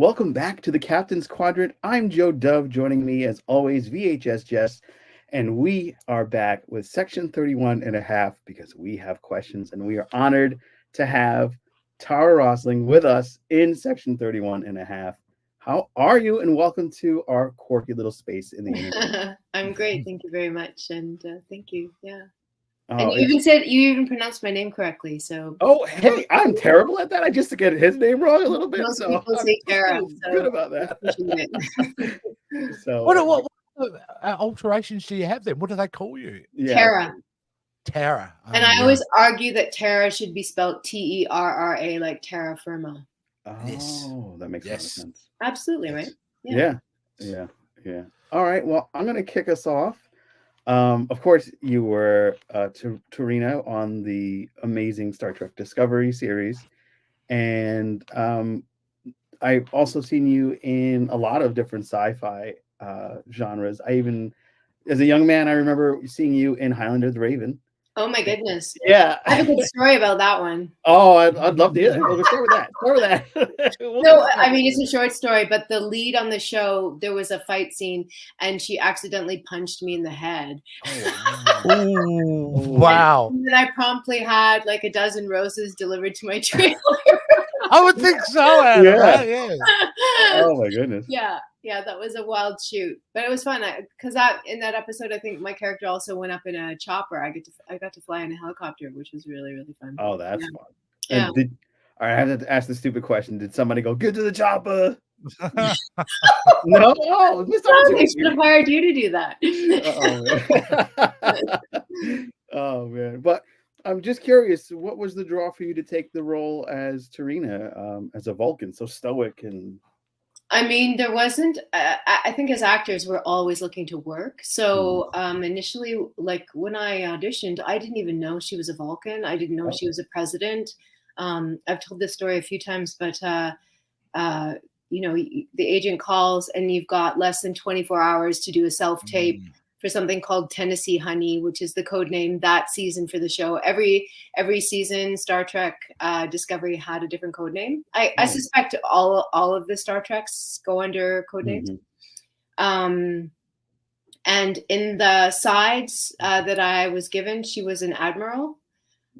Welcome back to the Captain's Quadrant. I'm Joe Dove. Joining me, as always, VHS Jess. And we are back with section 31 and a half because we have questions. And we are honored to have Tara Rosling with us in section 31 and a half. How are you? And welcome to our quirky little space in the internet. I'm great. Thank you very much. And thank you. Yeah. Oh, And you even pronounced my name correctly. So. Oh, hey, I'm terrible at that. I just get his name wrong a little bit. Most So people I'm say Tara. So good about that. So what alterations do you have then? What do they call you? Yeah. Tara. Tara. And I always argue that Tara should be spelled Terra, like terra firma. Oh, yes. That makes a lot of sense. Absolutely, right? Yeah. All right. Well, I'm going to kick us off. Of course, you were Torino on the amazing Star Trek Discovery series. And I've also seen you in a lot of different sci-fi genres. As a young man, I remember seeing you in Highlander the Raven. Oh my goodness! Yeah, I have a good story about that one. Oh, I'd love to hear that. We'll start with that. No, I mean, it's a short story, but the lead on the show, there was a fight scene, and she accidentally punched me in the head. Oh, wow! And then I promptly had like a dozen roses delivered to my trailer. I would think so, Adam, right? Yeah. Oh my goodness. Yeah, that was a wild shoot, but it was fun because in that episode, I think my character also went up in a chopper. I got to fly in a helicopter, which was really, really fun. Oh, that's fun. Yeah. And I have to ask the stupid question: did somebody go get to the chopper? No, they should have hired you to do that. Oh man! But I'm just curious, what was the draw for you to take the role as Tarina, as a Vulcan, so stoic and? I mean, there wasn't. I think as actors, we're always looking to work. So initially, like when I auditioned, I didn't even know she was a Vulcan. I didn't know she was a president. I've told this story a few times, but the agent calls and you've got less than 24 hours to do a self-tape for something called Tennessee Honey, which is the code name that season for the show. Every season, Star Trek Discovery had a different code name. I suspect all of the Star Treks go under code names. And in the sides that I was given, she was an admiral.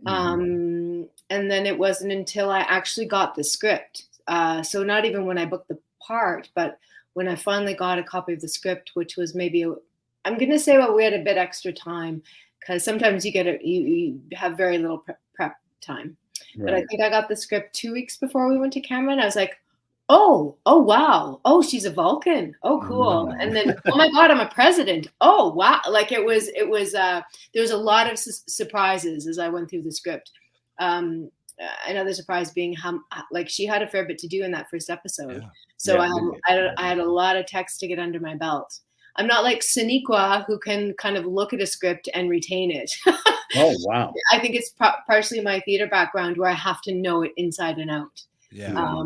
And then it wasn't until I actually got the script. So not even when I booked the part, but when I finally got a copy of the script, which was maybe I'm going to say we had a bit extra time because sometimes you have very little prep time. Right. But I think I got the script 2 weeks before we went to camera, and I was like, oh wow, oh, she's a Vulcan, oh cool. And then oh my god, I'm a president, oh wow. Like it was there was a lot of surprises as I went through the script. Another surprise being how like she had a fair bit to do in that first episode. So I had a lot of text to get under my belt. I'm not like Sonequa, who can kind of look at a script and retain it. Oh, wow. I think it's partially my theater background where I have to know it inside and out. Yeah.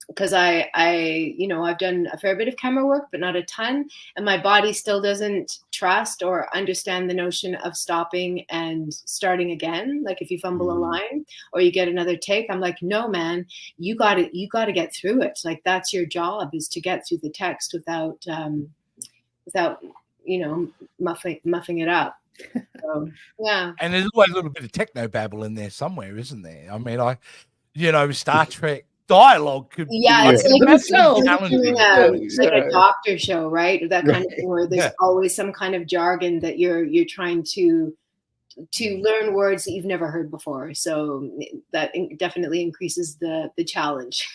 Because I've done a fair bit of camera work, but not a ton. And my body still doesn't trust or understand the notion of stopping and starting again. Like if you fumble a line or you get another take, I'm like, no, man, you got to get through it. Like that's your job, is to get through the text without muffing it up. So, yeah. And there's always a little bit of techno babble in there somewhere, isn't there? I mean, Star Trek dialogue could it's like a doctor show, right? That kind of thing where there's always some kind of jargon that you're trying to learn words that you've never heard before. So that definitely increases the challenge.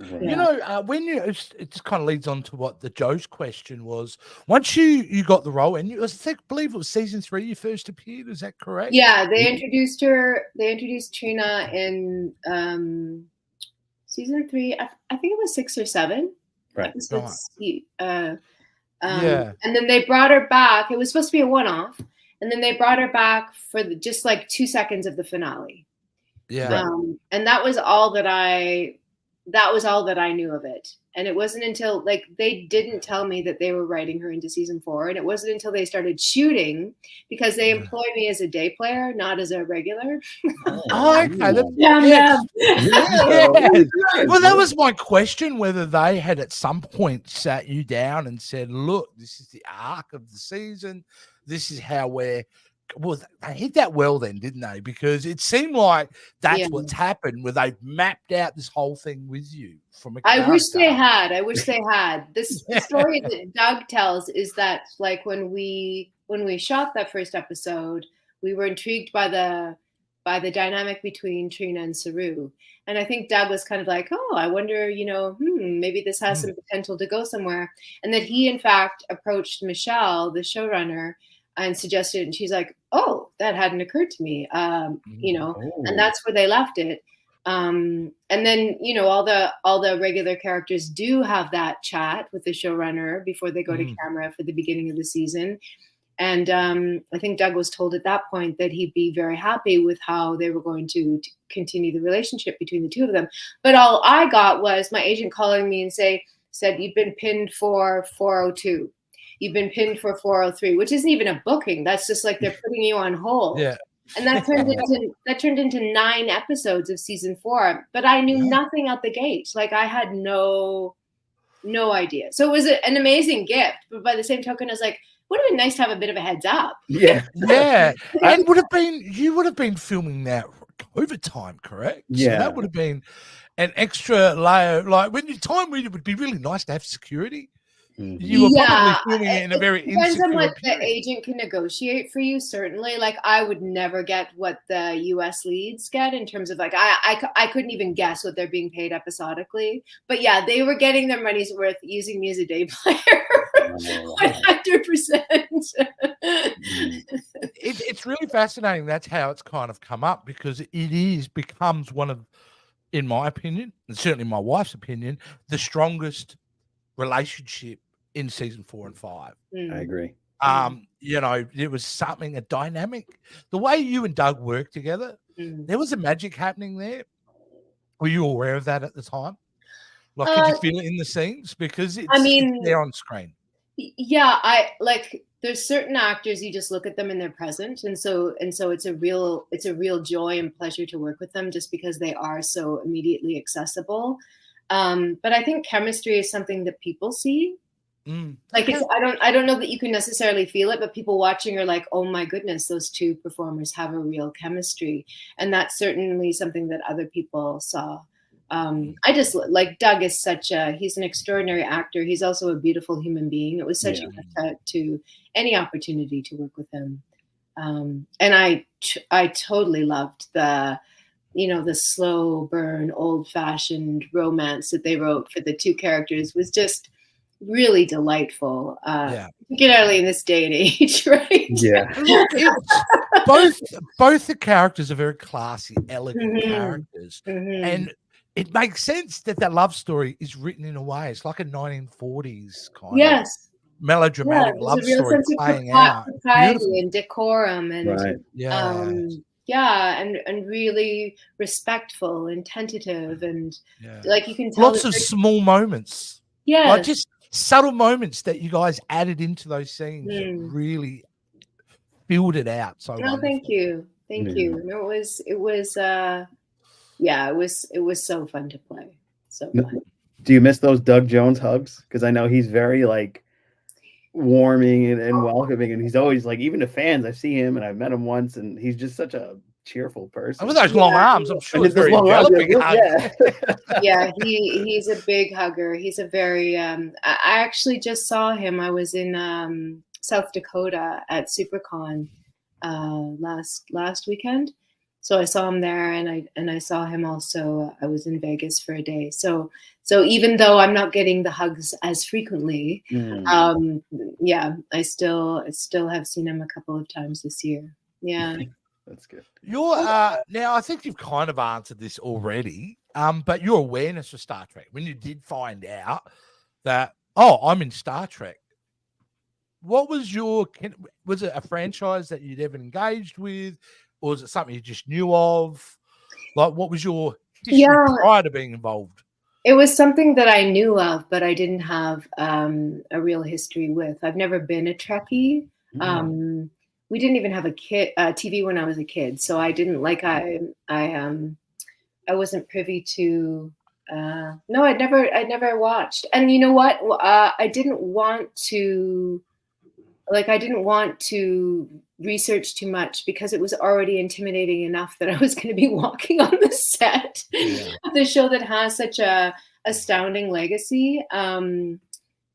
When it just kind of leads on to what the Joe's question was. Once you got the role, and I believe it was season 3 you first appeared. Is that correct? Yeah, they introduced her. They introduced Trina in season 3. I think it was 6 or 7. Right. And then they brought her back. It was supposed to be a one-off, and then they brought her back for just like 2 seconds of the finale. Yeah. And that was all that I that was all that I knew of it. And it wasn't until like they didn't tell me that they were writing her into season 4. And it wasn't until they started shooting, because they employed me as a day player, not as a regular. Oh, okay. Damn Yeah, them. yeah. Well, that was my question, whether they had at some point sat you down and said, look, this is the arc of the season. This is how we're. Well, they hit that well then, didn't they? Because it seemed like that's what's happened, where they've mapped out this whole thing with you from a character. I wish they had. The story that Doug tells is that, like, when we shot that first episode, we were intrigued by the dynamic between Trina and Saru. And I think Doug was kind of like, oh, I wonder, maybe this has some potential to go somewhere. And that he, in fact, approached Michelle, the showrunner, and suggested, and she's like, oh, that hadn't occurred to me, and that's where they left it. And then, all the regular characters do have that chat with the showrunner before they go to camera for the beginning of the season. And I think Doug was told at that point that he'd be very happy with how they were going to continue the relationship between the two of them. But all I got was my agent calling me and said, you've been pinned for 402. You've been pinned for 403, which isn't even a booking. That's just like they're putting you on hold. Yeah. And that turned into 9 episodes of season 4. But I knew nothing out the gate. Like I had no idea. So it was an amazing gift. But by the same token, I was like, would have been nice to have a bit of a heads up. Yeah. Yeah. And you would have been filming that COVID time, correct? Yeah. So that would have been an extra layer. Like when it would be really nice to have security. You were probably filming it in a very insecure depends on what period. the agent can negotiate for you, certainly. Like I would never get what the US leads get in terms of like I couldn't even guess what they're being paid episodically. But yeah, they were getting their money's worth using me as a day player. 100%. It's really fascinating. That's how it's kind of come up, because it becomes one of, in my opinion, and certainly my wife's opinion, the strongest relationship in season 4 and 5. I agree. It was something, a dynamic. The way you and Doug worked together, there was a magic happening there. Were you aware of that at the time? Like, could you feel it in the scenes? Because it's there on screen. Yeah, there's certain actors you just look at them and they're present, and so it's a real joy and pleasure to work with them just because they are so immediately accessible. But I think chemistry is something that people see. Like I don't know that you can necessarily feel it, but people watching are like, oh my goodness, those two performers have a real chemistry. And that's certainly something that other people saw. I just like Doug is he's an extraordinary actor. He's also a beautiful human being. It was such a gift to any opportunity to work with him. And I totally loved the slow burn, old fashioned romance that they wrote for the two characters. Was just really delightful, particularly in this day and age, right? Yeah. both the characters are very classy, elegant characters, and it makes sense that love story is written in a way. It's like a 1940s kind of melodramatic love story playing out, propriety and decorum, and right. and really respectful and tentative, and like you can tell lots of small moments, like just subtle moments that you guys added into those scenes that really filled it out. So thank you. No, it was so fun to play. So fun. Do you miss those Doug Jones hugs? Because I know he's very like warming and welcoming, and he's always like, even to fans, I see him and I've met him once, and he's just such a cheerful person. With those long arms, I'm sure it's very developing. He's a big hugger. He's a very I actually just saw him. I was in South Dakota at SuperCon last weekend. So I saw him there, and I saw him also. I was in Vegas for a day. So even though I'm not getting the hugs as frequently, I still have seen him a couple of times this year. Yeah. That's good. Now I think you've kind of answered this already. But your awareness of Star Trek, when you did find out that, I'm in Star Trek, what was was it a franchise that you'd ever engaged with? Or was it something you just knew of? Like, what was your history prior to being involved? It was something that I knew of, but I didn't have a real history with. I've never been a Trekkie. We didn't even have a TV when I was a kid, so I didn't like. I wasn't privy to. No, I'd never watched. And you know what? I didn't want to. Like, I didn't want to research too much because it was already intimidating enough that I was going to be walking on the set of the show that has such a astounding legacy.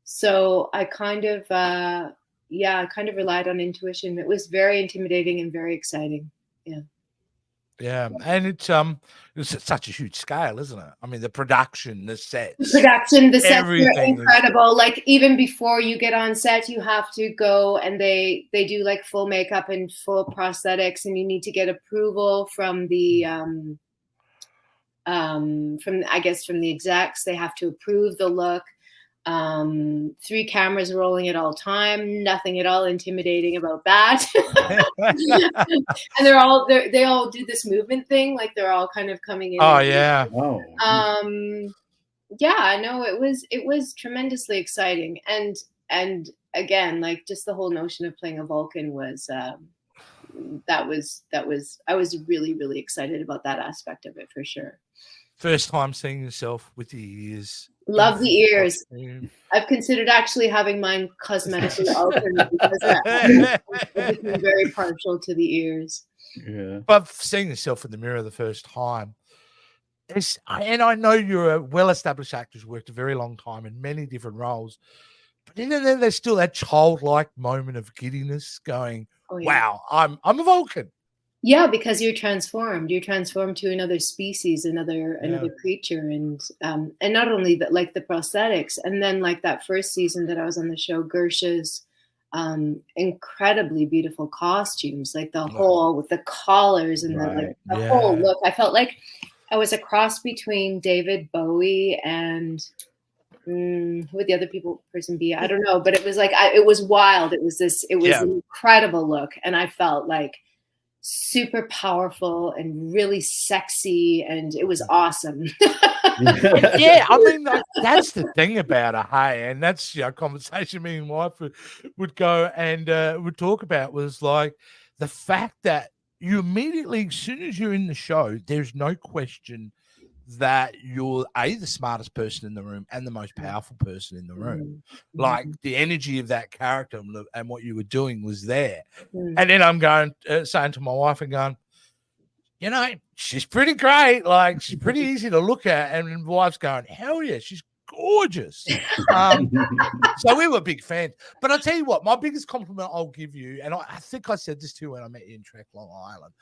So I kind of, I kind of relied on intuition. It was very intimidating and very exciting. Yeah. Yeah, and it's such a huge scale, isn't it? I mean, the production, the sets, the sets are everything incredible. Like, even before you get on set, you have to go and they do like full makeup and full prosthetics, and you need to get approval from the I guess from the execs. They have to approve the look. 3 cameras rolling at all time, nothing at all intimidating about that. And they all do this movement thing, like they're all kind of coming in. Oh yeah. Yeah, no, it was tremendously exciting. And again, like, just the whole notion of playing a Vulcan was I was really, really excited about that aspect of it, for sure. First time seeing yourself with the ears. Love the ears. I've considered actually having mine cosmetically altered because I've become very partial to the ears. Yeah. But seeing yourself in the mirror the first time, and I know you're a well-established actor who's worked a very long time in many different roles, but then there's still that childlike moment of giddiness going, wow, I'm a Vulcan. Yeah, because you're transformed. You're transformed to another species, another creature, and not only that, like the prosthetics, and then like that first season that I was on the show, Gersha's incredibly beautiful costumes, like the whole with the collars and the whole look. I felt like I was a cross between David Bowie and who would the other person be? I don't know, but it was like it was wild. It was an incredible look, and I felt like super powerful and really sexy, and it was awesome. Yeah, I mean, that's the thing about it, hey, and that's a conversation me and my wife would go and would talk about, was like the fact that you immediately, as soon as you're in the show, there's no question that you're the smartest person in the room and the most powerful person in the room. Like, the energy of that character and what you were doing was there. And then I'm going saying to my wife and going, you know, she's pretty great. Like, she's pretty easy to look at. And my wife's going, hell yeah, she's gorgeous. So we were big fans. But I'll tell you what, my biggest compliment I'll give you, and I think I said this too when I met you in Trek Long Island,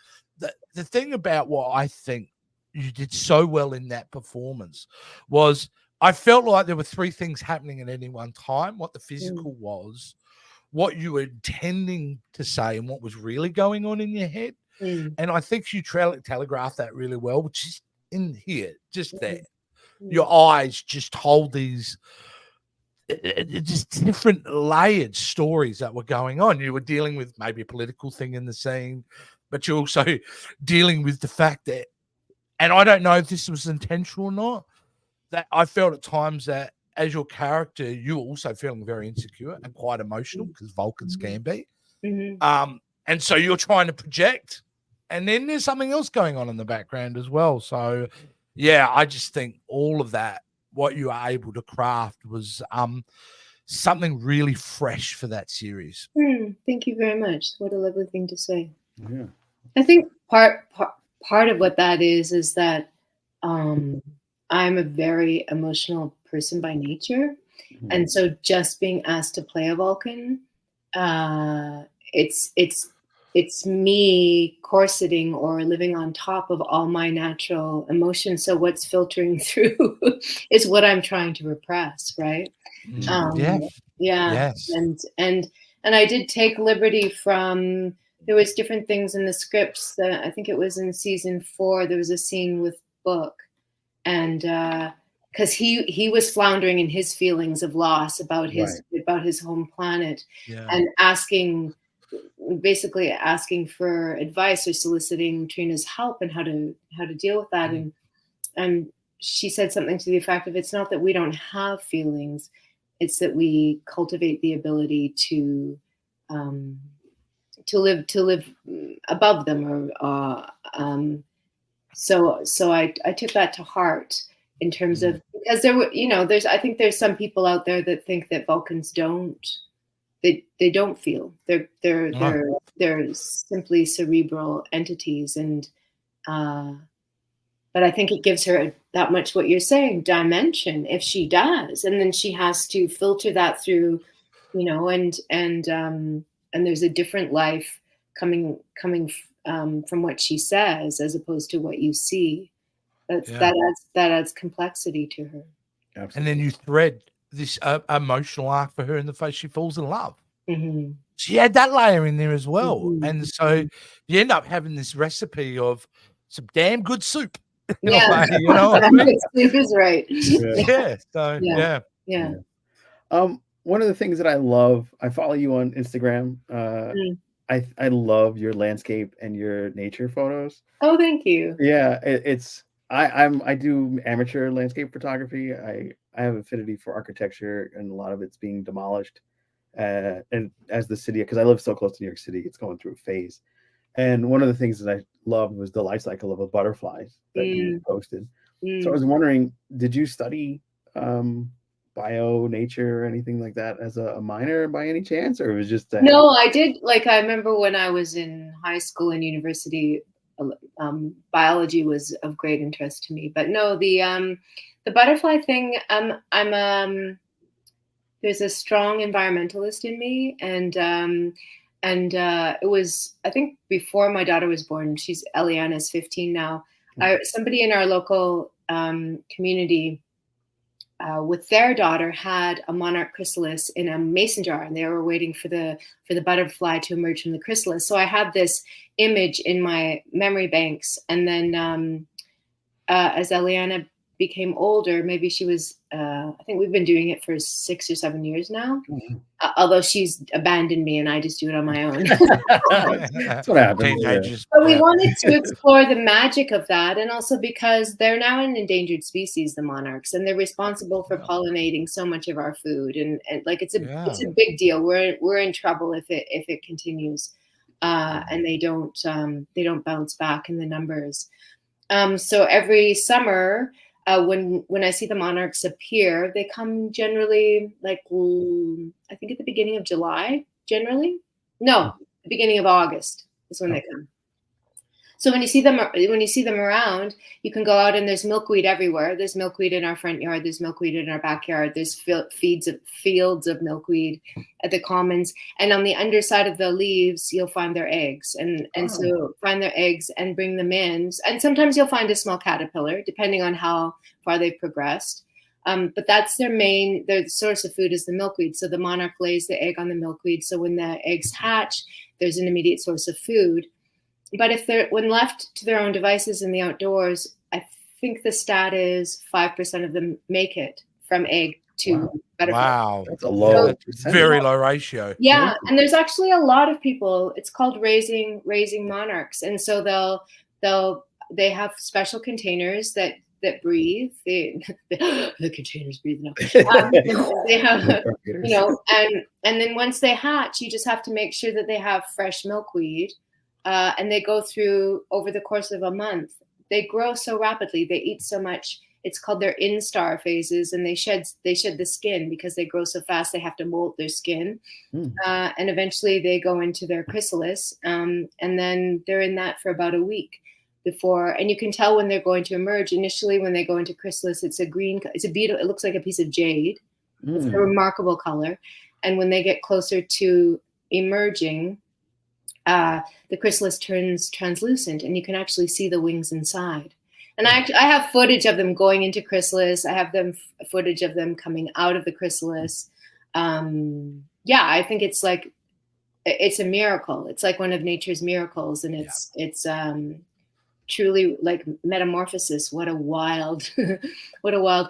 the thing about what I think you did so well in that performance was, I felt like there were 3 things happening at any one time: what the physical was, what you were intending to say, and what was really going on in your head. And I think you telegraphed that really well, which is in here, just there. Your eyes just told these just different layered stories that were going on. You were dealing with maybe a political thing in the scene, but you're also dealing with the fact that, and I don't know if this was intentional or not, that I felt at times that as your character, you were also feeling very insecure and quite emotional, because Vulcans can be. And so you're trying to project, and then there's something else going on in the background as well. So, yeah, I just think all of that, what you were able to craft, was something really fresh for that series. Thank you very much. What a lovely thing to say. Yeah. I think part of what that is that I'm a very emotional person by nature. And so just being asked to play a Vulcan, it's me corseting or living on top of all my natural emotions. So what's filtering through is what I'm trying to repress, right? Yes. And I did take liberty from, there was different things in the scripts that I think it was in season 4, there was a scene with Book, and because he was floundering in his feelings of loss about his home planet, and basically asking for advice or soliciting Trina's help and how to deal with that. And she said something to the effect of, it's not that we don't have feelings, it's that we cultivate the ability to live above them, or so I took that to heart in terms of, because there were, I think there's some people out there that think that Vulcans they don't feel. They're simply cerebral entities, and but I think it gives her that much, what you're saying, dimension, if she does, and then she has to filter that through, and there's a different life coming from what she says, as opposed to what you see. That adds complexity to her. Absolutely. And then you thread this emotional arc for her in the face. She falls in love. Mm-hmm. She had that layer in there as well. Mm-hmm. And so you end up having this recipe of some damn good soup. Yeah, You know what I mean? Sleep is right. Yeah. So yeah. One of the things that I love, I follow you on Instagram. I love your landscape and your nature photos. Oh, thank you. Yeah, I do amateur landscape photography. I have affinity for architecture, and a lot of it's being demolished. And as the city, because I live so close to New York City, it's going through a phase. And one of the things that I loved was the life cycle of a butterfly that you posted. So I was wondering, did you study bio, nature, or anything like that as a minor by any chance, or it was just No, I did. Like, I remember when I was in high school and university, biology was of great interest to me. But no, the butterfly thing, there's a strong environmentalist in me, and it was, I think, before my daughter was born. Eliana's 15 now. Somebody in our local community, with their daughter, had a monarch chrysalis in a mason jar, and they were waiting for the butterfly to emerge from the chrysalis. So I had this image in my memory banks, and then as Eliana became older, maybe she was, I think we've been doing it for 6 or 7 years now. Although she's abandoned me and I just do it on my own. That's what happens. But we wanted to explore the magic of that, and also because they're now an endangered species, the monarchs, and they're responsible for pollinating so much of our food, and like it's a big deal. We're in trouble if it continues, and they don't bounce back in the numbers. So every summer, when I see the monarchs appear, they come generally, like, I think at the beginning of July, generally. No, the beginning of August is when they come. So when you see them around, you can go out and there's milkweed everywhere. There's milkweed in our front yard. There's milkweed in our backyard. There's fields of milkweed at the commons. And on the underside of the leaves, you'll find their eggs. And so find their eggs and bring them in. And sometimes you'll find a small caterpillar, depending on how far they've progressed. But that's their source of food is the milkweed. So the monarch lays the egg on the milkweed. So when the eggs hatch, there's an immediate source of food. But when left to their own devices in the outdoors, I think the stat is 5% of them make it from egg to butterfly. Wow, that's a low, very low ratio. Yeah, and there's actually a lot of people. It's called raising monarchs, and so they have special containers that breathe. The containers breathe now. They have, and then once they hatch, you just have to make sure that they have fresh milkweed. And they go through over the course of a month. They grow so rapidly. They eat so much. It's called their instar phases, and they shed the skin because they grow so fast. They have to molt their skin, and eventually they go into their chrysalis, and then they're in that for about a week before. And you can tell when they're going to emerge. Initially, when they go into chrysalis, it's a green. It's a beautiful. It looks like a piece of jade. It's a remarkable color. And when they get closer to emerging, the chrysalis turns translucent, and you can actually see the wings inside. And I have footage of them going into chrysalis. I have footage of them coming out of the chrysalis. I think it's a miracle. It's like one of nature's miracles, and it's truly like metamorphosis. What a wild,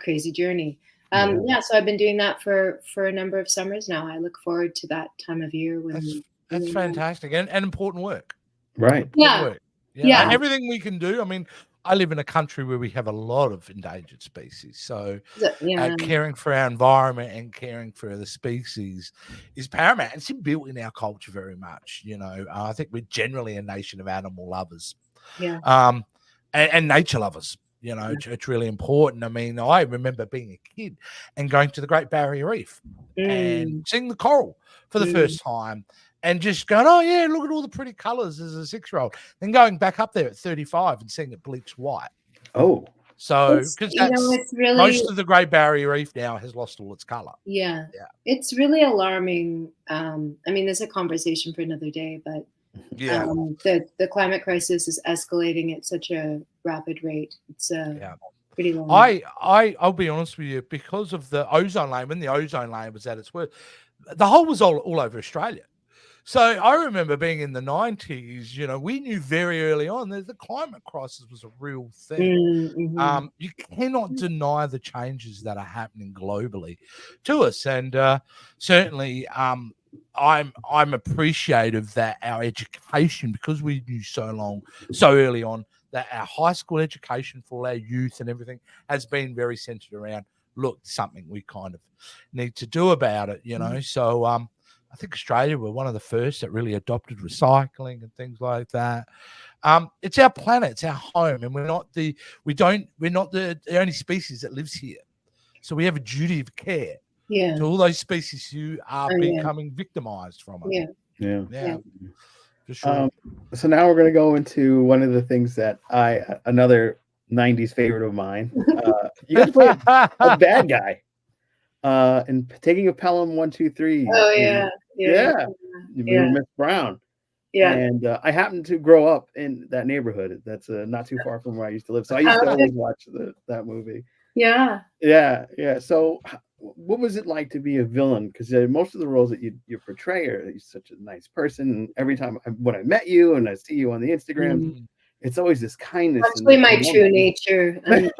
crazy journey. So I've been doing that for a number of summers now. I look forward to that time of year when. That's fantastic and important work. Right. Yeah. Yeah. Everything we can do. I mean, I live in a country where we have a lot of endangered species. So Yeah. caring for our environment and caring for the species is paramount. It's inbuilt in our culture very much. I think we're generally a nation of animal lovers. Yeah. And nature lovers. It's really important. I mean, I remember being a kid and going to the Great Barrier Reef and seeing the coral for the first time and just going, oh, yeah, look at all the pretty colors as a 6-year-old. Then going back up there at 35 and seeing it bleach white. Oh. So, because it's really, most of the Great Barrier Reef now has lost all its color. Yeah. It's really alarming. I mean, there's a conversation for another day, but the climate crisis is escalating at such a rapid rate. It's pretty long. I'll be honest with you, because of the ozone layer, when the ozone layer was at its worst, the hole was all over Australia. So I remember being in the 90s, we knew very early on that the climate crisis was a real thing. You cannot deny the changes that are happening globally to us. And certainly I'm appreciative that our education, because we knew so early on, that our high school education for our youth and everything has been very centered around, look, something we kind of need to do about it, So I think Australia were one of the first that really adopted recycling and things like that. It's our planet, it's our home, and we're not the only species that lives here. So we have a duty of care to all those species who are becoming victimized from it. Yeah. For sure. So now we're going to go into one of the things that another 90s favorite of mine. You got to play a bad guy in Taking of Pelham 123. Oh, yeah. You were Miss Brown. Yeah. And I happened to grow up in that neighborhood. That's not too far from where I used to live. So I used to always watch that movie. Yeah. So what was it like to be a villain? Because most of the roles that you portray are, you're such a nice person. And every time when I met you and I see you on the Instagram, it's always this kindness. Actually, my true nature. No, it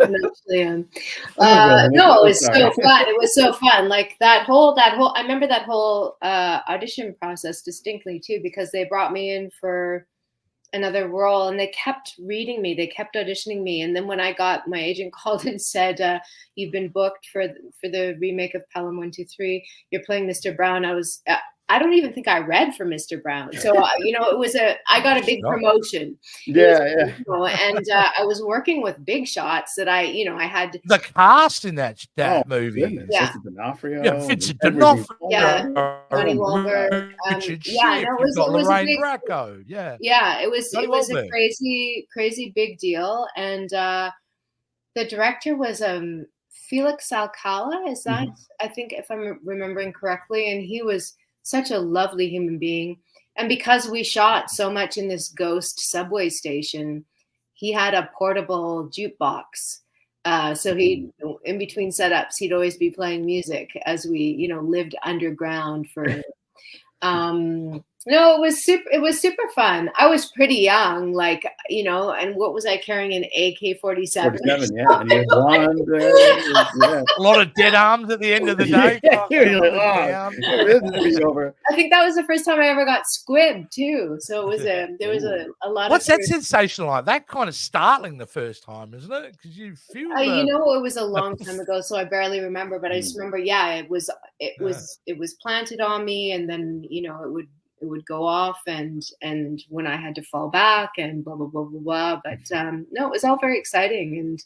was so fun. It was so fun. Like that whole. I remember that whole audition process distinctly too, because they brought me in for another role and they kept reading me. They kept auditioning me, and then when I got, my agent called and said, "You've been booked for the remake of Pelham 123. You're playing Mr. Brown." I don't even think I read for Mr. Brown. So, it was I got a big promotion. And I was working with big shots that I had. The cast in that movie. Goodness. Vincent D'Onofrio. Vincent D'Onofrio. Johnny Wahlberg. Richard Schiff. It was Lorraine Bracco. It was a crazy, crazy big deal. And the director was Felix Alcala. Is that, I think, if I'm remembering correctly, and he was such a lovely human being. And because we shot so much in this ghost subway station, he had a portable jukebox. So he, in between setups, he'd always be playing music as we, lived underground for, no, it was super fun. I was pretty young, and what was I carrying? An AK-47. 47, yeah. And you blonde, a lot of dead arms at the end of the day. I think that was the first time I ever got squibbed too. So it was there was a lot. What's that sensation like? That kind of startling the first time, isn't it? Because you feel. It was a long time ago, so I barely remember. But I just remember, it was planted on me, and then it would go off and when I had to fall back and blah, blah, blah, blah, blah. But no, it was all very exciting.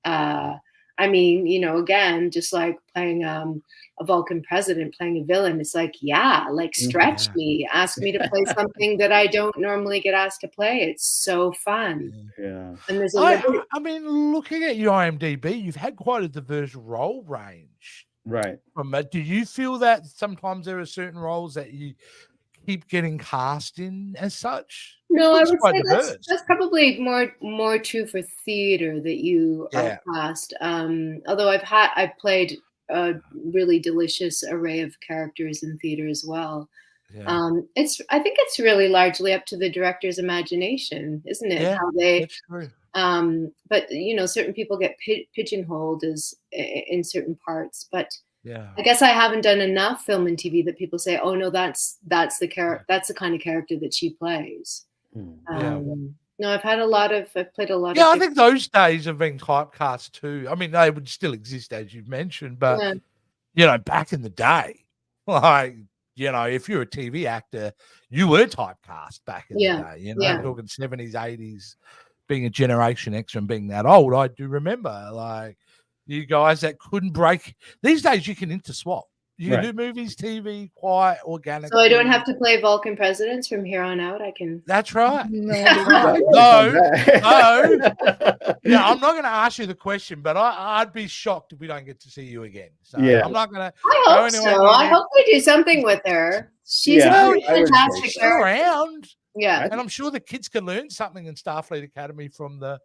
And again, just like playing a Vulcan president, playing a villain, it's like, stretch me, ask me to play something that I don't normally get asked to play. It's so fun. Yeah. And there's looking at your IMDb, you've had quite a diverse role range. Right. Do you feel that sometimes there are certain roles that you keep getting cast in as such? No, I would say that's probably more true for theater, that you are cast. Although I've played a really delicious array of characters in theater as well. Yeah. I think it's really largely up to the director's imagination, isn't it? Yeah, how they, that's true. But certain people get pigeonholed as in certain parts, but. Yeah, I guess I haven't done enough film and TV that people say, "Oh no, that's the character. That's the kind of character that she plays." No, I've played a lot of. Yeah, I think those days have been typecast too. I mean, they would still exist as you've mentioned, but back in the day, like, if you're a TV actor, you were typecast back in the day. Talking 70s, 80s, being a Generation X and being that old, I do remember like you guys that couldn't break. These days, you can interswap. You can do movies, TV, quite organically. So I don't have to play Vulcan presidents from here on out. I can. That's right. No, That's right. No. Yeah, I'm not going to ask you the question, but I'd be shocked if we don't get to see you again. So I'm not going to. I hope so. I hope we do something with her. She's a fantastic around. Yeah, and I'm sure the kids can learn something in Starfleet Academy from the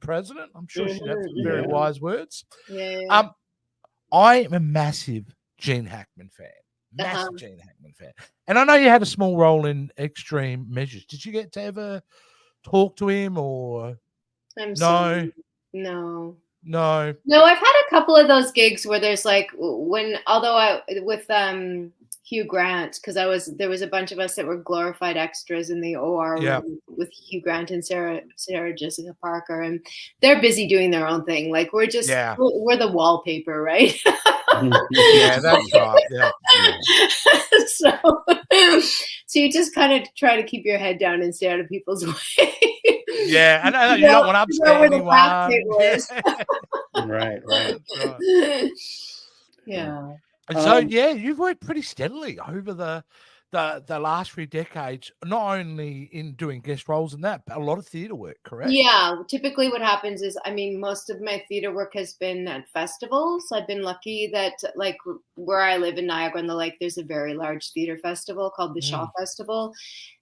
president. I'm sure she'd have some very wise words. Yeah. I am a massive Gene Hackman fan. Massive Gene Hackman fan. And I know you had a small role in Extreme Measures. Did you get to ever talk to him or No. No, I've had a couple of those gigs where there's like with Hugh Grant, because there was a bunch of us that were glorified extras in the OR with Hugh Grant and Sarah Jessica Parker, and they're busy doing their own thing. Like we're just we're the wallpaper, right? Yeah, that's right. Yeah. So you just kind of try to keep your head down and stay out of people's way. Yeah, I know you don't want to upset anyone. Right. Yeah. And so you've worked pretty steadily over the last 3 decades, not only in doing guest roles and that, but a lot of theater work, correct? Yeah. Typically what happens is, most of my theater work has been at festivals. I've been lucky that like where I live in Niagara-on-the-Lake, there's a very large theater festival called the Shaw Festival.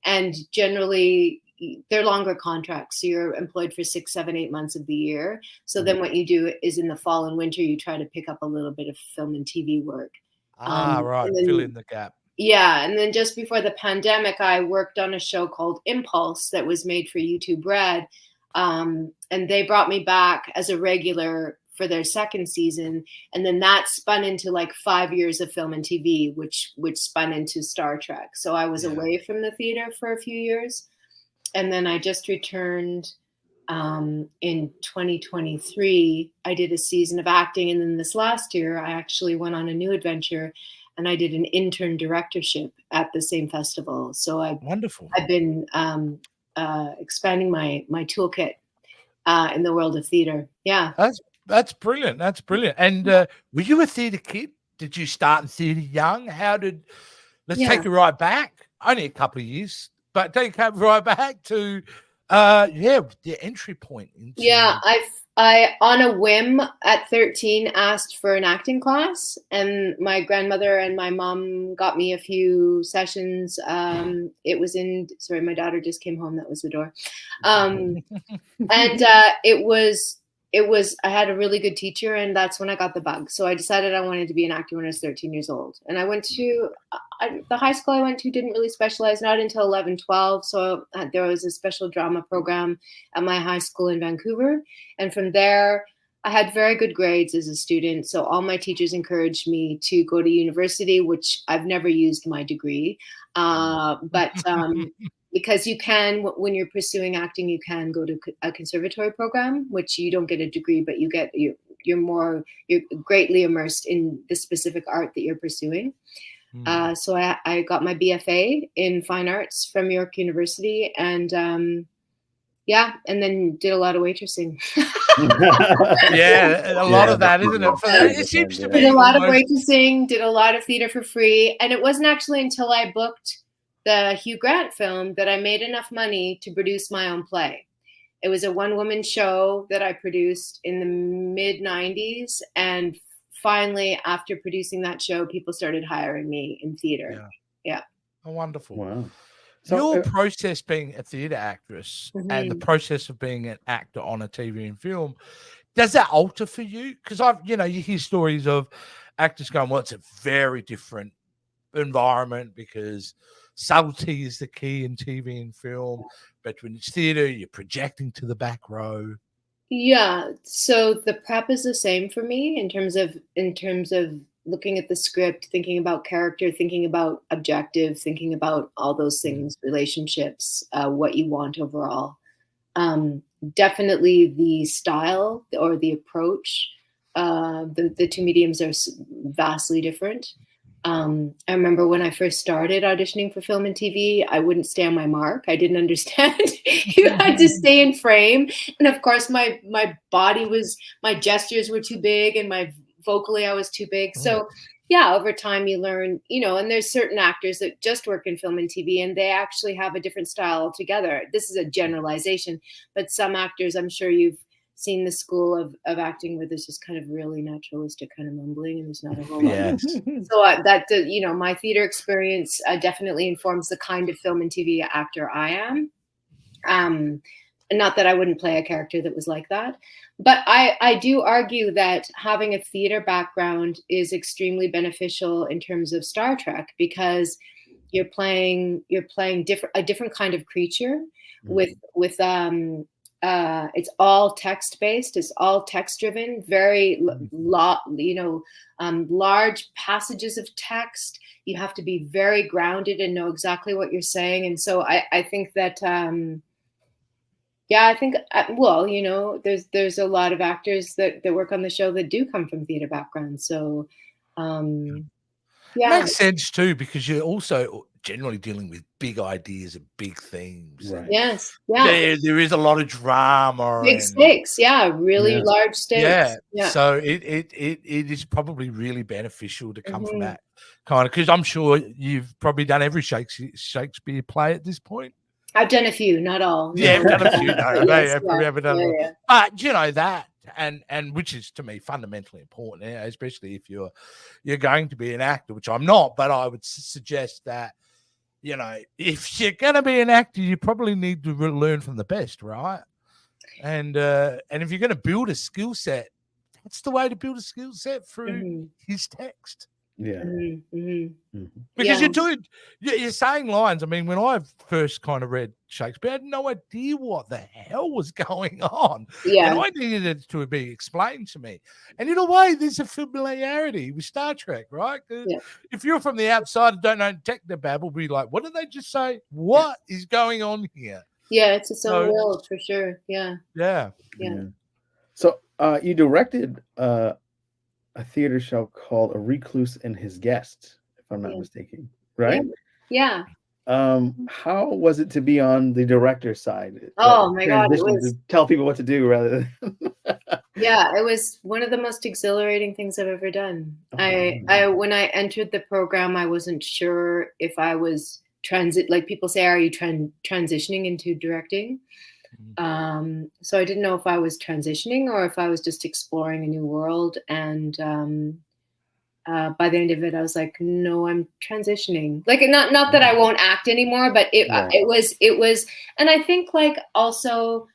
And generally they're longer contracts. So you're employed for 6, 7, 8 months of the year. So then what you do is in the fall and winter, you try to pick up a little bit of film and TV work. Right. Fill in the gap. Yeah. And then just before the pandemic, I worked on a show called Impulse that was made for YouTube Red. And they brought me back as a regular for their second season. And then that spun into like 5 years of film and TV, which spun into Star Trek. So I was away from the theater for a few years. And then I just returned in 2023. I did a season of acting. And then this last year, I actually went on a new adventure and I did an intern directorship at the same festival. So I've been expanding my toolkit in the world of theater. Yeah. That's brilliant. That's brilliant. And were you a theater kid? Did you start in theater young? Let's take you right back. Only a couple of years. But take it right back to, the entry point. I on a whim at 13 asked for an acting class, and my grandmother and my mom got me a few sessions. It was sorry, my daughter just came home. That was the door. And I had a really good teacher, and that's when I got the bug. So I decided I wanted to be an actor when I was 13 years old. And I went to the high school I went to didn't really specialize, not until 11, 12. So there was a special drama program at my high school in Vancouver. And from there, I had very good grades as a student. So all my teachers encouraged me to go to university, which I've never used my degree. Because you can, when you're pursuing acting, you can go to a conservatory program, which you don't get a degree, but you're greatly immersed in the specific art that you're pursuing. So I got my BFA in fine arts from York University, and and then did a lot of waitressing. A lot of that, isn't it? It seems to be did a lot of waitressing, did a lot of theater for free, and it wasn't actually until I booked the Hugh Grant film that I made enough money to produce my own play. It was a one-woman show that I produced in the mid-90s. And finally, after producing that show, people started hiring me in theater. Yeah. Oh, wonderful. Wow. So, your process being a theater actress and the process of being an actor on a TV and film, does that alter for you? Because you hear stories of actors going, well, it's a very different environment because subtlety is the key in TV and film, but when it's theater, you're projecting to the back row. Yeah, so the prep is the same for me in terms of looking at the script, thinking about character, thinking about objective, thinking about all those things, relationships, what you want overall. Definitely the style or the approach, the two mediums are vastly different. I remember when I first started auditioning for film and TV, I wouldn't stay on my mark. I didn't understand. You had to stay in frame. And of course, my gestures were too big, and vocally I was too big. So yeah, over time you learn, and there's certain actors that just work in film and TV, and they actually have a different style altogether. This is a generalization, but some actors, I'm sure you've seen the school of acting where there's just kind of really naturalistic kind of mumbling, and there's not a whole lot. Yes. So my theater experience definitely informs the kind of film and TV actor I am. Not that I wouldn't play a character that was like that, but I do argue that having a theater background is extremely beneficial in terms of Star Trek, because you're playing a different kind of creature with it's all text based, it's all text driven, very large passages of text. You have to be very grounded and know exactly what you're saying. And so I think that there's a lot of actors that work on the show that do come from theater backgrounds. So makes sense too, because you're also generally dealing with big ideas and big themes. Right. Yes. Yeah. There is a lot of drama. Big stakes. Yeah. Really large stakes. Yeah. So it is probably really beneficial to come from that kind of, because I'm sure you've probably done every Shakespeare play at this point. I've done a few, not all. Yeah, I've done a few. Probably haven't done yeah. But that, and which is to me fundamentally important, especially if you're going to be an actor, which I'm not, but I would suggest that, if you're going to be an actor, you probably need to learn from the best, right? And if you're going to build a skill set, that's the way to build a skill set, through his text. Yeah. Because you're saying lines. I mean, when I first kind of read Shakespeare, I had no idea what the hell was going on. Yeah. And I needed it to be explained to me. And in a way, there's a familiarity with Star Trek, right? If you're from the outside and don't know technobabble, be like, what did they just say? What is going on here? Yeah, it's its own world for sure. Yeah. So you directed a theater show called A Recluse and His Guest, if I'm not mistaken, right? Yeah. How was it to be on the director's side? Oh my God, it was to tell people what to do rather than Yeah, it was one of the most exhilarating things I've ever done. When I entered the program, I wasn't sure if I was like people say, are you transitioning into directing? So I didn't know if I was transitioning or if I was just exploring a new world. And by the end of it, I was like, no, I'm transitioning. Like, not that I won't act anymore, but it was, and I think like also,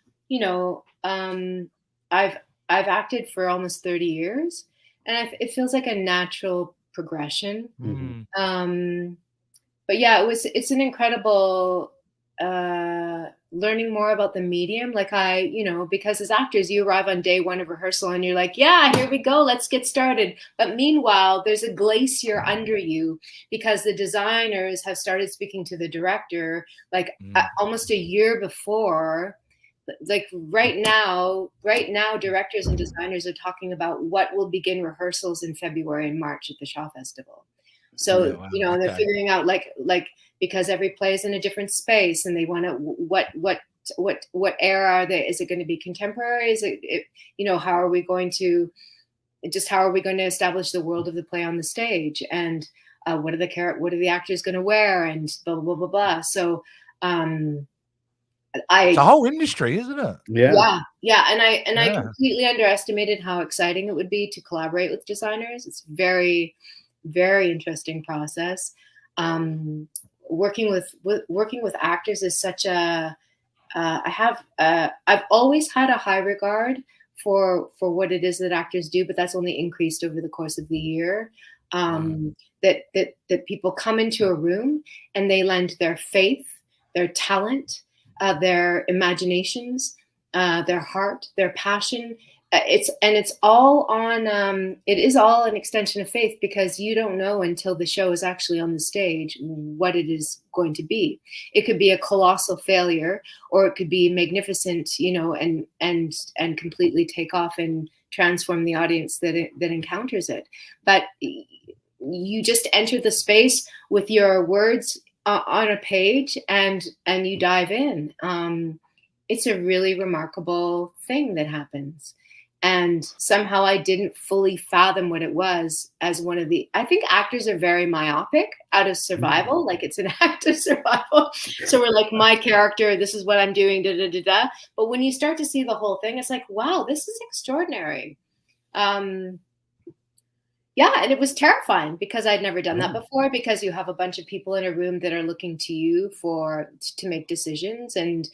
I've acted for almost 30 years, and it feels like a natural progression. But yeah, it's an incredible learning more about the medium. Like because as actors, you arrive on day one of rehearsal and you're like, yeah, here we go, let's get started. But meanwhile, there's a glacier under you, because the designers have started speaking to the director like almost a year before. Like right now, directors and designers are talking about what will begin rehearsals in February and March at the Shaw Festival. So, they're figuring out like, because every play is in a different space, and they want to, what era are they? Is it going to be contemporary? Is it how are we going to establish the world of the play on the stage? And what are the actors going to wear? And blah, blah, blah, blah. So, it's a whole industry, isn't it? Yeah. And I completely underestimated how exciting it would be to collaborate with designers. It's very, very interesting process. Working with actors is such a I've always had a high regard for what it is that actors do, but that's only increased over the course of the year. That people come into a room and they lend their faith, their talent, their imaginations, their heart, their passion, it's all on it is all an extension of faith, because you don't know until the show is actually on the stage what it is going to be. It could be a colossal failure, or it could be magnificent, you know, and completely take off and transform the audience that encounters it. But you just enter the space with your words on a page, and you dive in. It's a really remarkable thing that happens. And somehow I didn't fully fathom what it was as one of the, I think actors are very myopic out of survival. Like it's an act of survival. So we're like, my character, this is what I'm doing, da, da, da, da. But when you start to see the whole thing, it's like, wow, this is extraordinary. Yeah, and it was terrifying because I'd never done that before, because you have a bunch of people in a room that are looking to you to make decisions. And,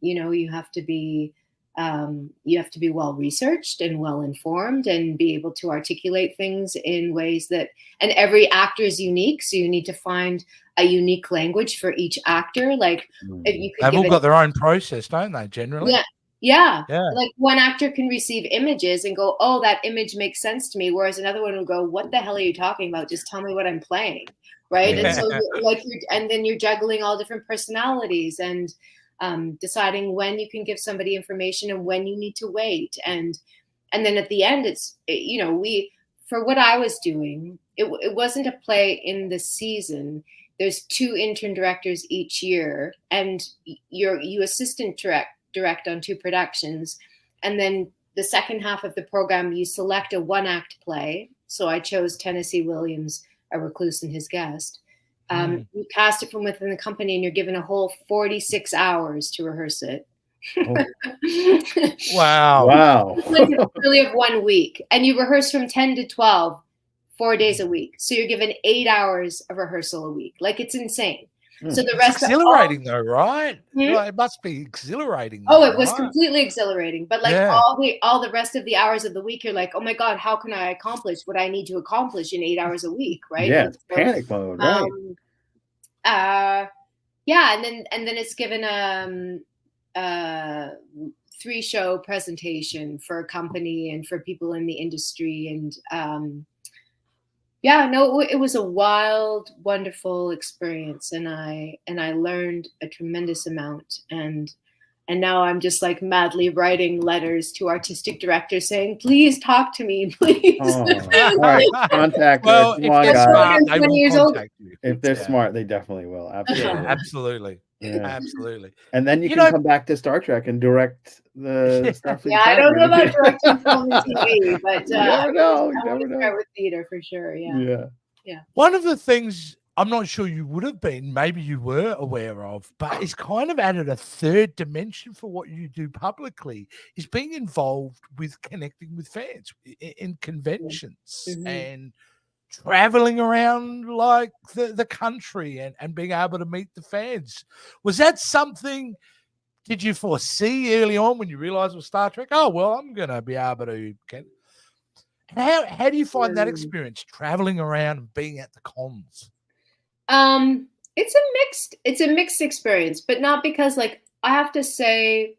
you know, you have to be well researched and well informed and be able to articulate things in ways that, and every actor is unique. So you need to find a unique language for each actor. Like if you could they've all got their own process, don't they? Generally. Yeah. Like one actor can receive images and go, oh, that image makes sense to me. Whereas another one will go, what the hell are you talking about? Just tell me what I'm playing. Right. And so and then you're juggling all different personalities and deciding when you can give somebody information and when you need to wait. And then at the end, it's, you know, for what I was doing, it wasn't a play in the season. There's 2 intern directors each year, and you assistant direct on 2 productions. And then the second half of the program, you select a 1-act play. So I chose Tennessee Williams, A Recluse and His Guest. You cast it from within the company, and you're given a whole 46 hours to rehearse it. Wow. Like really of 1 week. And you rehearse from 10 to 12, 4 days a week. So you're given 8 hours of rehearsal a week. Like it's insane. So the rest it's exhilarating though, right? Well, it must be exhilarating. Oh, it was completely exhilarating. But like all the rest of the hours of the week, you're like, oh my God, how can I accomplish what I need to accomplish in 8 hours a week? Right. Yeah. So, panic mode. Right. Yeah. And then it's given a 3-show presentation for a company and for people in the industry. And yeah, no, it was a wild, wonderful experience, and I learned a tremendous amount. And now I'm just like madly writing letters to artistic directors saying, "Please talk to me, please." All right, contact us. If they're smart, they will contact you. If they're smart, they definitely will. Absolutely. Yeah, absolutely. Yeah. Absolutely. And then you can come back to Star Trek and direct the Starfleet. Yeah, I don't know about directing film and TV, but you never know. You I never would know. start with theater for sure. Yeah. One of the things I'm not sure you would have been, maybe you were aware of, but it's kind of added a third dimension for what you do publicly, is being involved with connecting with fans in conventions and traveling around like the country and being able to meet the fans. Was that something, did you foresee early on when you realized it was Star Trek? Oh, well, I'm going to be able to get. How do you find that experience, traveling around and being at the cons? It's a mixed experience, but not because, like, I have to say,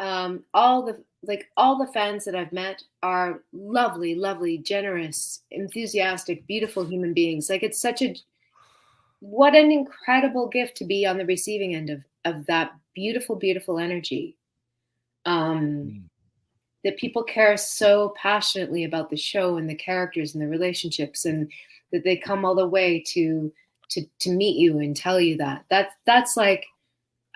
all the fans that I've met are lovely, generous, enthusiastic, beautiful human beings. Like, it's what an incredible gift to be on the receiving end of that beautiful energy. That people care so passionately about the show and the characters and the relationships, and that they come all the way to meet you and tell you that's like,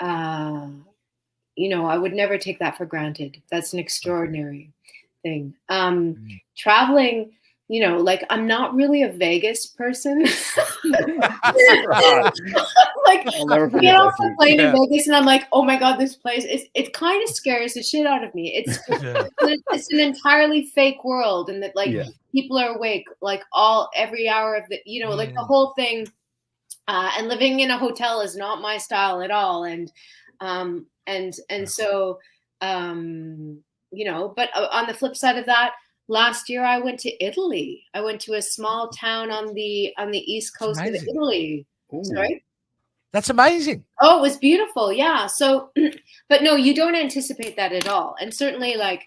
you know, I would never take that for granted. That's an extraordinary thing. Traveling, you know, like, I'm not really a Vegas person. Like, I get off the plane in Vegas and I'm like, oh my God, this place, it kind of scares the shit out of me. It's an entirely fake world, and that, like, people are awake like every hour of the, you know, like the whole thing. And living in a hotel is not my style at all. And so, you know, but on the flip side of that, last year I went to Italy. I went to a small town on the east coast of Italy. Ooh. Sorry? That's amazing. Oh, it was beautiful. Yeah. So, but no, you don't anticipate that at all. And certainly, like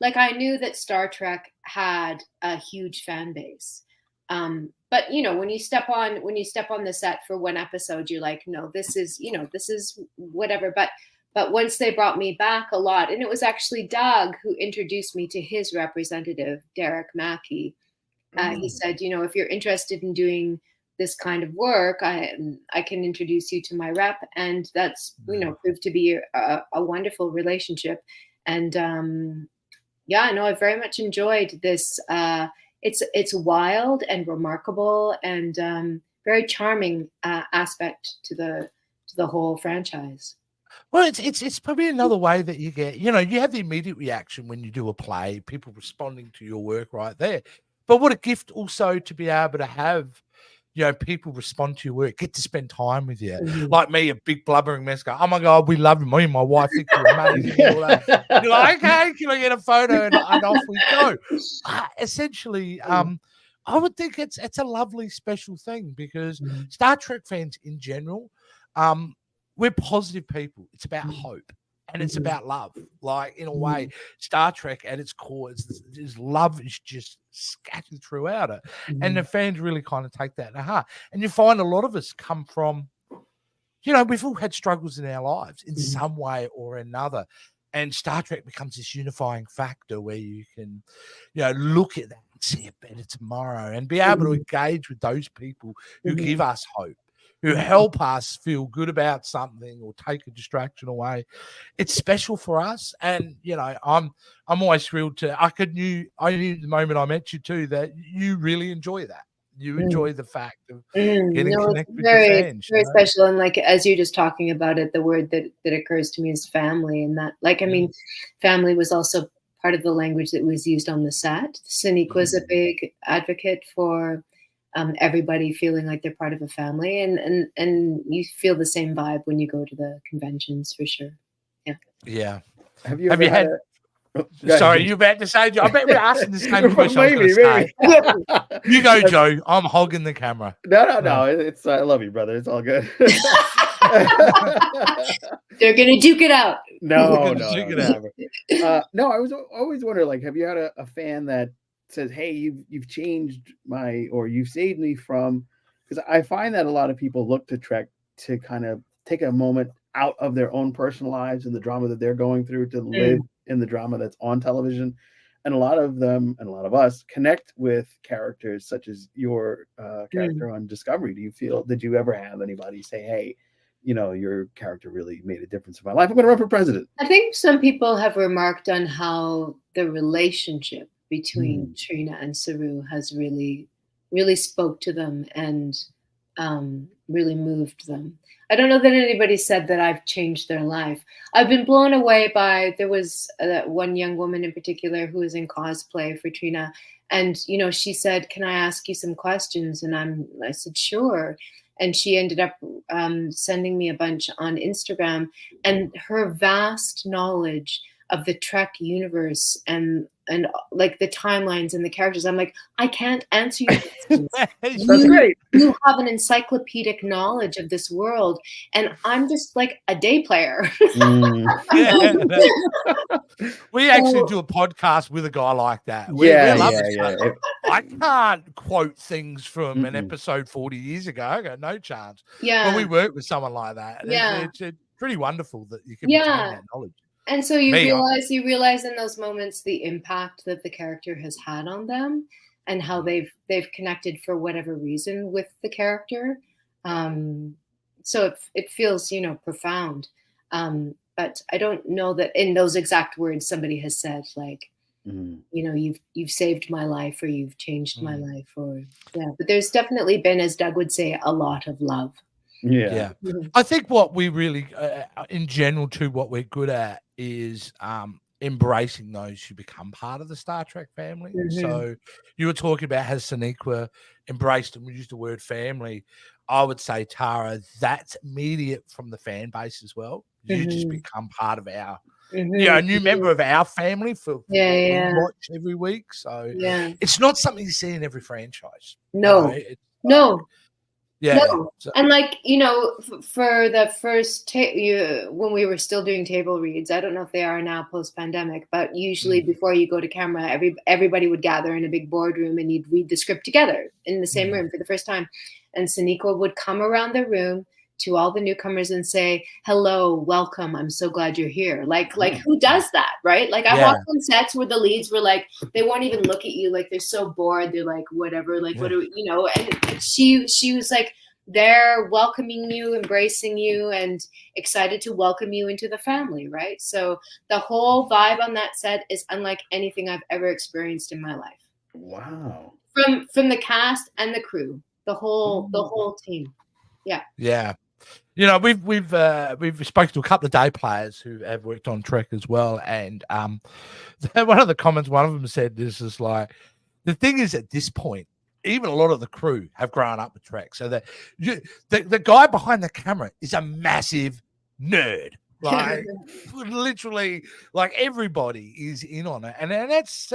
like I knew that Star Trek had a huge fan base. But when you step on the set for one episode, you're like, no, this is whatever. But once they brought me back a lot, and it was actually Doug who introduced me to his representative, Derek Mackey. He said, if you're interested in doing this kind of work, I can introduce you to my rep, and that's proved to be a wonderful relationship. And I very much enjoyed this. It's wild and remarkable and very charming aspect to the whole franchise. Well, it's probably another way that you get, you have the immediate reaction when you do a play, people responding to your work right there. But what a gift also to be able to have, people respond to your work, get to spend time with you. Mm-hmm. Like me, a big blubbering mess, go, oh my God, we love you. Me and my wife think you're amazing. And all that. You're like, okay, can I get a photo? And off we go. Essentially, I would think it's a lovely, special thing because Star Trek fans in general, we're positive people. It's about hope and it's about love. Like, in a way, Star Trek at its core is love is just scattered throughout it. And the fans really kind of take that to heart. And you find a lot of us come from, we've all had struggles in our lives in some way or another. And Star Trek becomes this unifying factor where you can, look at that and see it better tomorrow and be able to engage with those people who give us hope, who help us feel good about something or take a distraction away. It's special for us. And, I'm always thrilled I knew the moment I met you too, that you really enjoy that. You enjoy the fact of getting connected with your fans. Very special. And like, as you're just talking about it, the word that occurs to me is family. And that, family was also part of the language that was used on the set. Sinead was a big advocate for everybody feeling like they're part of a family, and you feel the same vibe when you go to the conventions for sure. Yeah. Have you had sorry, you about to say, I bet we're asking the same question. Maybe. You go, Joe. I'm hogging the camera. No. It's I love you, brother. It's all good. They're gonna duke it out. No. I was always wondering, like, have you had a fan that says, hey, you've changed or you've saved me from, because I find that a lot of people look to Trek to kind of take a moment out of their own personal lives and the drama that they're going through to live in the drama that's on television. And a lot of them and a lot of us connect with characters such as your character on Discovery. Did you ever have anybody say, hey, your character really made a difference in my life, I'm going to run for president? I think some people have remarked on how the relationship between Trina and Saru has really, really spoke to them and really moved them. I don't know that anybody said that I've changed their life. I've been blown away by, there was one young woman in particular who was in cosplay for Trina. And, she said, can I ask you some questions? And I said, sure. And she ended up sending me a bunch on Instagram, and her vast knowledge of the Trek universe and like the timelines and the characters. I'm like, I can't answer you. That's great. You have an encyclopedic knowledge of this world, and I'm just like a day player. We actually do a podcast with a guy like that. I can't quote things from an episode 40 years ago. I got no chance. Yeah. But we work with someone like that. Yeah. It's pretty wonderful that you can retain that knowledge. And so you realize in those moments the impact that the character has had on them and how they've connected for whatever reason with the character. So it feels, profound. But I don't know that in those exact words somebody has said, like, you've saved my life or you've changed my life, but there's definitely been, as Doug would say, a lot of love. Yeah. I think what we really, in general, too, what we're good at is embracing those who become part of the Star Trek family. So you were talking about has Sonequa embraced, and we used the word family. I would say, Tara, that's immediate from the fan base as well. You just become part of our, a new member of our family for we watch every week. So it's not something you see in every franchise. No. Yeah. No. So, And like, you know, for the first when we were still doing table reads, I don't know if they are now post pandemic, but usually before you go to camera, everybody would gather in a big boardroom and you'd read the script together in the same room for the first time. And Sonequa would come around the room to all the newcomers and say, hello, welcome, I'm so glad you're here. Like who does that, right? Like I watched on sets where the leads were like, they won't even look at you, like they're so bored, they're like, whatever, like what do we, you know? And she was like there welcoming you, embracing you, and excited to welcome you into the family, right? So the whole vibe on that set is unlike anything I've ever experienced in my life. Wow. From the cast and the crew, the whole team. Yeah. You know, we've spoken to a couple of day players who have worked on Trek as well, and one of the comments one of them said is like, the thing is at this point, even a lot of the crew have grown up with Trek, so that the guy behind the camera is a massive nerd. Like literally, like everybody is in on it, and that's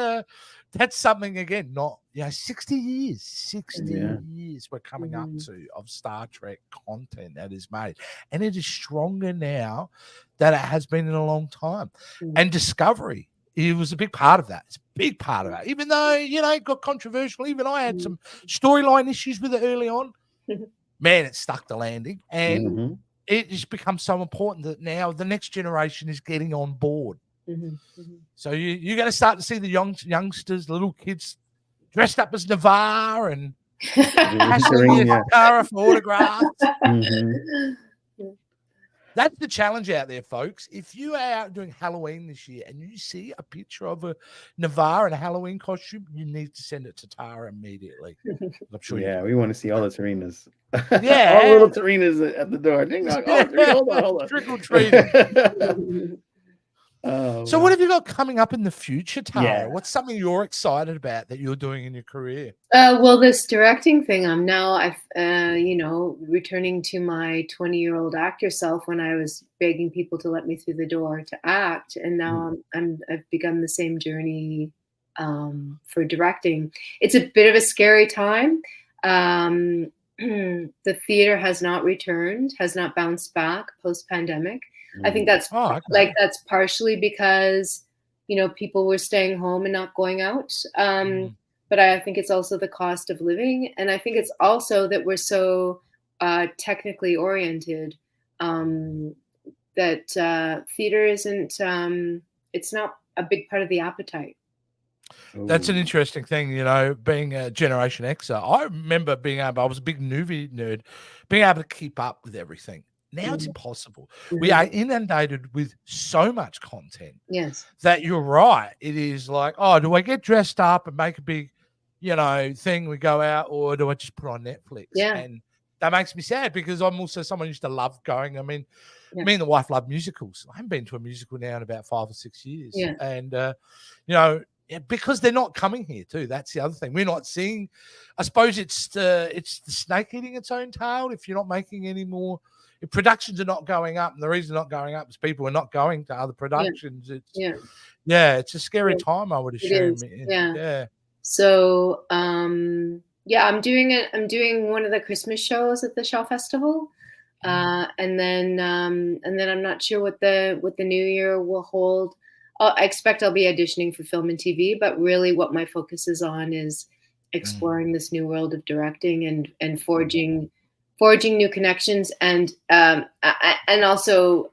something again. Not 60 years we're coming up to of Star Trek content that is made, and it is stronger now than it has been in a long time. And Discovery, it was a big part of that. It's a big part of it, even though it got controversial. Even I had some storyline issues with it early on. Man, it stuck the landing, and it just becomes so important that now the next generation is getting on board. So you're going to start to see the youngsters, little kids dressed up as Navarre and hassling your Tara for autographs. That's the challenge out there, folks. If you are out doing Halloween this year and you see a picture of a Navarre in a Halloween costume, you need to send it to Tara immediately. I'm sure. Yeah, we want to see all the Tarinas. Yeah, all the little Tarinas at the door. Ding dong. Oh, Tarina, hold on. Trick or treating. So what have you got coming up in the future, Tara? Yeah. What's something you're excited about that you're doing in your career? Well, this directing thing, I'm now, returning to my 20-year-old actor self when I was begging people to let me through the door to act. And now I've begun the same journey for directing. It's a bit of a scary time. The theater has not returned, has not bounced back post-pandemic. I think that's that's partially because, people were staying home and not going out. But I think it's also the cost of living. And I think it's also that we're so technically oriented that theater isn't, it's not a big part of the appetite. That's an interesting thing, being a Generation Xer. I remember I was a big movie nerd, being able to keep up with everything. Now it's impossible. We are inundated with so much content. Yes. That you're right. It is like, oh, do I get dressed up and make a big, thing we go out, or do I just put on Netflix? Yeah. And that makes me sad because I'm also someone who used to love going. I mean, me and the wife love musicals. I haven't been to a musical now in about 5 or 6 years. Yeah. And, because they're not coming here too. That's the other thing. We're not seeing, I suppose it's the snake eating its own tail. If you're not making any more, if productions are not going up, and the reason they're not going up is people are not going to other productions. It's a scary time, I would assume. Yeah. So I'm doing one of the Christmas shows at the Shaw Festival. And then I'm not sure what the new year will hold. I expect I'll be auditioning for film and TV, but really what my focus is on is exploring this new world of directing and forging new connections and also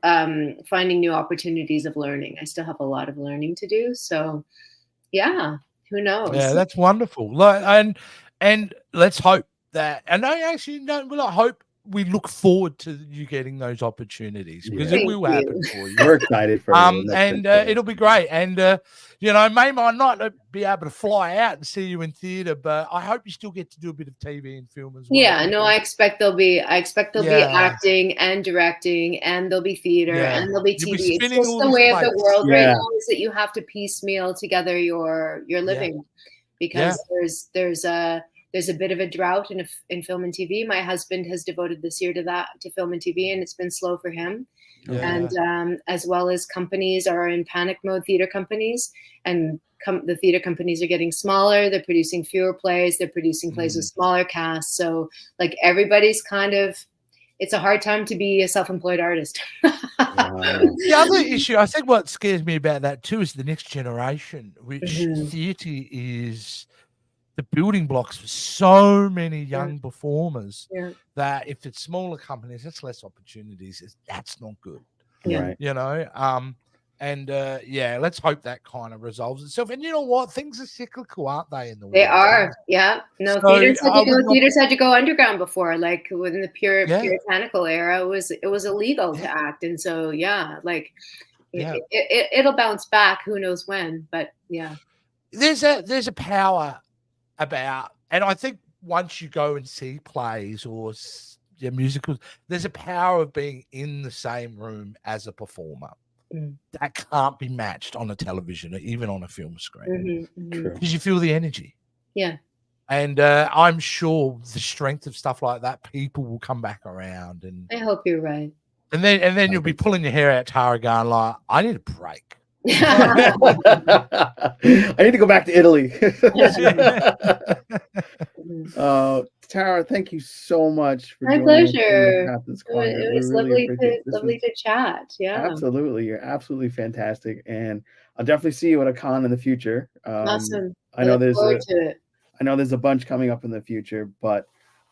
finding new opportunities of learning. I still have a lot of learning to do. So yeah, who knows? Yeah, that's wonderful. And let's hope that, and I actually no, we'll not hope. We look forward to you getting those opportunities because it will happen for you. We're excited for you. And it'll be great. And may might not be able to fly out and see you in theater, but I hope you still get to do a bit of TV and film as well. Yeah, no, I expect there'll be acting and directing, and there'll be theater and there'll be TV. It's just the way of the world right now is that you have to piecemeal together your living because there's a bit of a drought in film and TV. My husband has devoted this year to film and TV, and it's been slow for him. Yeah. And as well as companies are in panic mode, theater companies and the theater companies are getting smaller. They're producing fewer plays. They're producing plays with smaller casts. So like everybody's kind of, it's a hard time to be a self-employed artist. The other issue, I think what scares me about that too is the next generation, which theatre is the building blocks for so many young performers that if it's smaller companies, that's less opportunities. That's not good. Right. You know, let's hope that kind of resolves itself. And you know what? Things are cyclical, aren't they? In the world, they are, yeah. No, so theaters had to go underground before, like within the puritanical era, it was illegal to act, and so it'll bounce back. Who knows when? But yeah, there's a power about, and I think once you go and see plays or musicals, there's a power of being in the same room as a performer that can't be matched on a television or even on a film screen, because you feel the energy. Yeah. And I'm sure the strength of stuff like that, people will come back around. And I hope you're right. And then you'll be pulling your hair out, Tara, going like, I need a break. I need to go back to Italy. Tara, thank you so much for my joining pleasure. us. It was lovely to chat. Yeah, absolutely. You're absolutely fantastic, and I'll definitely see you at a con in the future. Awesome. I know there's a bunch coming up in the future, but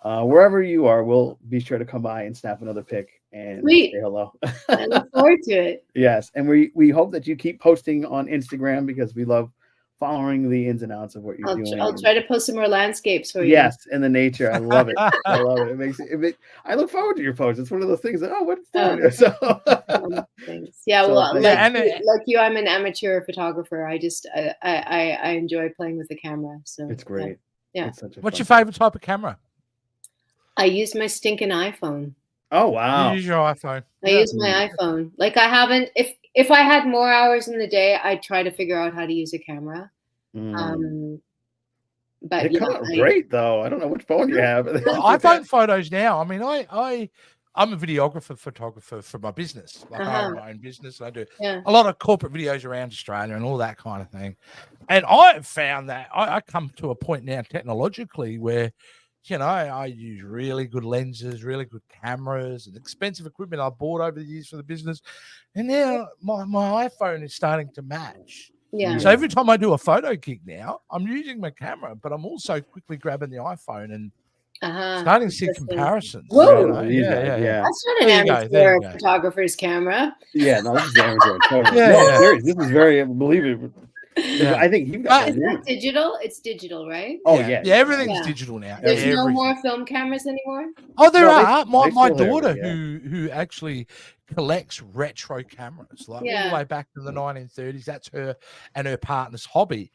wherever you are, we'll be sure to come by and snap another pic and say hello. I look forward to it. Yes, and we hope that you keep posting on Instagram, because we love following the ins and outs of what you're doing. I'll try to post some more landscapes for you. Yes, and the nature. I love it. I love it. It makes it. I look forward to your posts. It's one of those things that what's doing? So thanks. Yeah, well, like you, I'm an amateur photographer. I just I enjoy playing with the camera. So it's great. Yeah. It's such a What's your favorite type of camera? I use my stinking iPhone. Oh wow! You use your iPhone. I use my iPhone. Like I haven't. If I had more hours in the day, I'd try to figure out how to use a camera. But they come out great though. I don't know which phone you have. iPhone photos now. I mean, I'm a videographer, photographer for my business. Like I own my own business. I do a lot of corporate videos around Australia and all that kind of thing. And I have found that I come to a point now technologically where, you know, I use really good lenses, really good cameras, and expensive equipment I bought over the years for the business. And now my iPhone is starting to match. Yeah. So every time I do a photo gig now, I'm using my camera, but I'm also quickly grabbing the iPhone and starting to see comparisons. Whoa. Yeah. That's not an amateur photographer's camera. Yeah, no, this is amateur. Totally. Serious. This is very believable. Yeah. I think you've got is that digital? It's digital, right? Oh yeah. Everything's digital now. There's no more film cameras anymore. Oh, there are. My daughter, who actually collects retro cameras, like all the way back to the 1930s. That's her and her partner's hobby.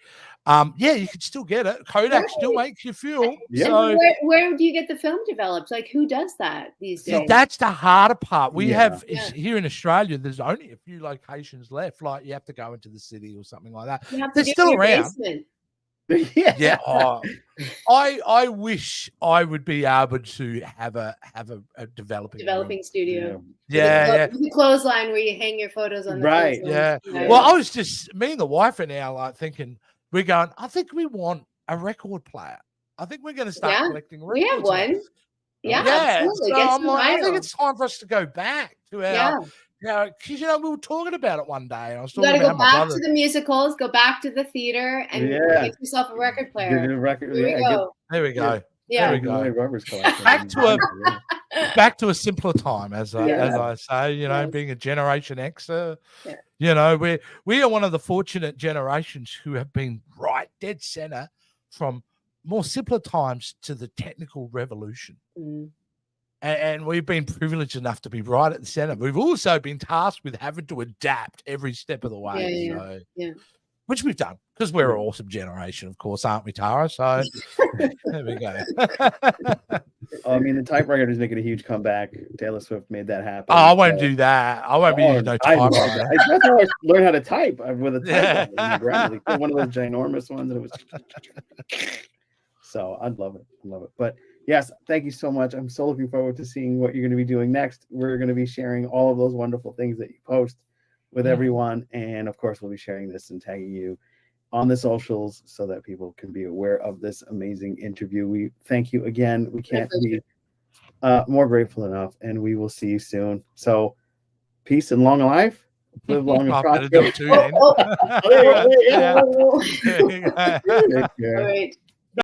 You can still get it. Kodak still makes your film. Yeah. So where do you get the film developed? Like who does that these days? So that's the harder part. We have here in Australia, there's only a few locations left. Like you have to go into the city or something like that. They're still around. Yeah. I wish I would be able to have a developing studio. Yeah. The clothesline where you hang your photos on the right. Yeah. Well, I was just me and the wife are now like thinking we're going. I think we want a record player. I think we're going to start collecting records. We have one. Yeah. Absolutely. So I'm like, I think it's time for us to go back to our. Yeah, because we were talking about it one day. And I was talking about go back to the musicals, go back to the theater, and get yourself a record player. There we go. Yeah. There we go. Back to a simpler time, as I say. Being a Generation Xer, we are one of the fortunate generations who have been right dead center from more simpler times to the technical revolution. And we've been privileged enough to be right at the center. We've also been tasked with having to adapt every step of the way. Which we've done because we're an awesome generation, of course, aren't we, Tara? So there we go. I mean, the typewriter is making a huge comeback. Taylor Swift made that happen. Oh, I won't do that. I won't be using no typewriter. That's how I learned how to type with a typewriter. One of those ginormous ones. And it was. So I'd love it. But yes, thank you so much. I'm so looking forward to seeing what you're going to be doing next. We're going to be sharing all of those wonderful things that you post with everyone. And of course, we'll be sharing this and tagging you on the socials so that people can be aware of this amazing interview. We thank you again. We can't be more grateful enough, and we will see you soon. So peace and long life. Live long and I've got to do prosper. it too, then. Oh, Yeah. oh. There you go. Take care. All right.